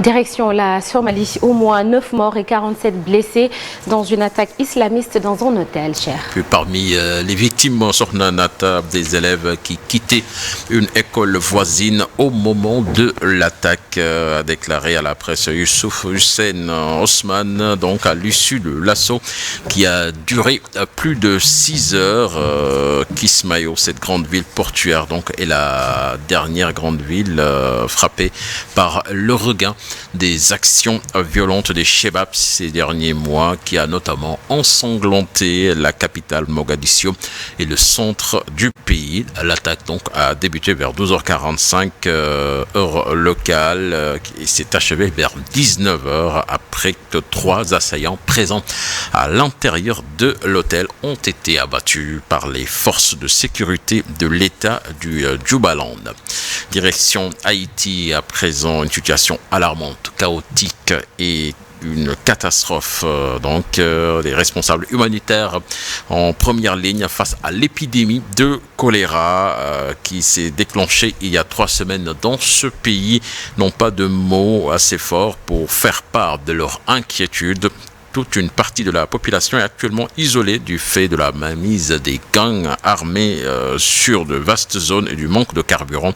Direction la Somalie, au moins 9 morts et 47 blessés dans une attaque islamiste dans un hôtel, cher. Puis parmi les victimes, Sokhna Nata, des élèves qui quittaient une école voisine au moment de l'attaque, a déclaré à la presse Youssouf Hussein Osman, donc à l'issue de l'assaut qui a duré plus de 6 heures. Kismayo, cette grande ville portuaire, donc, est la dernière grande ville frappée par le regain des actions violentes des Chebabs ces derniers mois, qui a notamment ensanglanté la capitale Mogadiscio et le centre du pays. L'attaque donc a débuté vers 12h45 heure locale et s'est achevée vers 19h après que 3 assaillants présents à l'intérieur de l'hôtel ont été abattus par les forces de sécurité de l'État du Jubaland. Direction Haïti, à présent une situation alarmante, chaotique et une catastrophe. Les responsables humanitaires en première ligne face à l'épidémie de choléra qui s'est déclenchée il y a 3 semaines dans ce pays, n'ont pas de mots assez forts pour faire part de leur inquiétude. Toute une partie de la population est actuellement isolée du fait de la mainmise des gangs armés sur de vastes zones et du manque de carburant.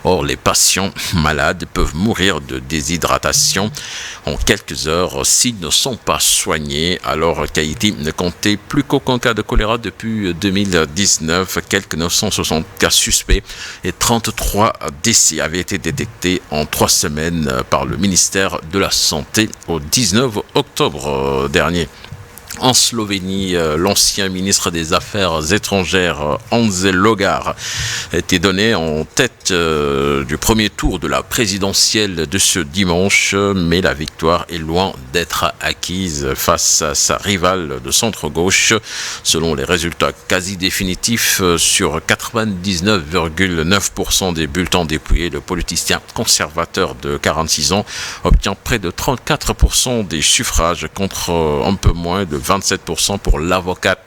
Or, les patients malades peuvent mourir de déshydratation en quelques heures s'ils ne sont pas soignés, alors qu'Haïti ne comptait plus qu'aucun cas de choléra depuis 2019. Quelques 960 cas suspects et 33 décès avaient été détectés en 3 semaines par le ministère de la Santé au 19 octobre dernier. En Slovénie, l'ancien ministre des Affaires étrangères, Anže Logar, a été donné en tête du premier tour de la présidentielle de ce dimanche, mais la victoire est loin d'être acquise face à sa rivale de centre-gauche. Selon les résultats quasi définitifs, sur 99,9% des bulletins dépouillés, le politicien conservateur de 46 ans obtient près de 34% des suffrages contre un peu moins de 27% pour l'avocate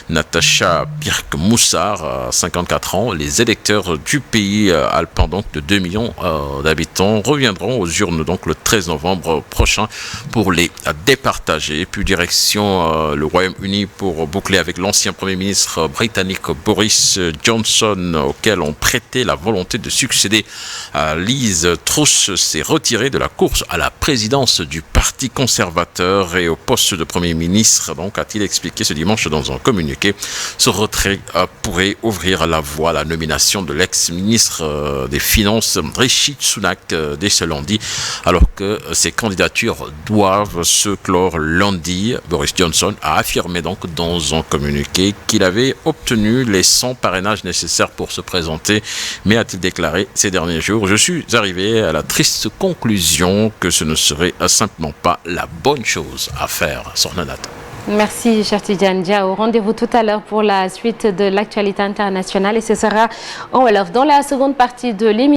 Natacha Pirk-Moussar, à 54 ans. Les électeurs du pays alpin, donc de 2 millions d'habitants, reviendront aux urnes donc le 13 novembre prochain pour les départager. Puis direction le Royaume-Uni pour boucler avec l'ancien Premier ministre britannique Boris Johnson, auquel on prêtait la volonté de succéder à Liz Truss, s'est retiré de la course à la présidence du Parti conservateur et au poste de Premier ministre. Donc, a-t-il expliqué ce dimanche dans un communiqué. Ce retrait pourrait ouvrir la voie à la nomination de l'ex-ministre des Finances, Rishi Sunak, dès ce lundi, alors que ces candidatures doivent se clore lundi. Boris Johnson a affirmé donc dans un communiqué qu'il avait obtenu les 100 parrainages nécessaires pour se présenter, mais a-t-il déclaré ces derniers jours: je suis arrivé à la triste conclusion que ce ne serait simplement pas la bonne chose à faire. Sokhna Nata. Merci, cher Tidiane Diao. Rendez-vous tout à l'heure pour la suite de l'actualité internationale et ce sera en Wolof dans la seconde partie de l'émission.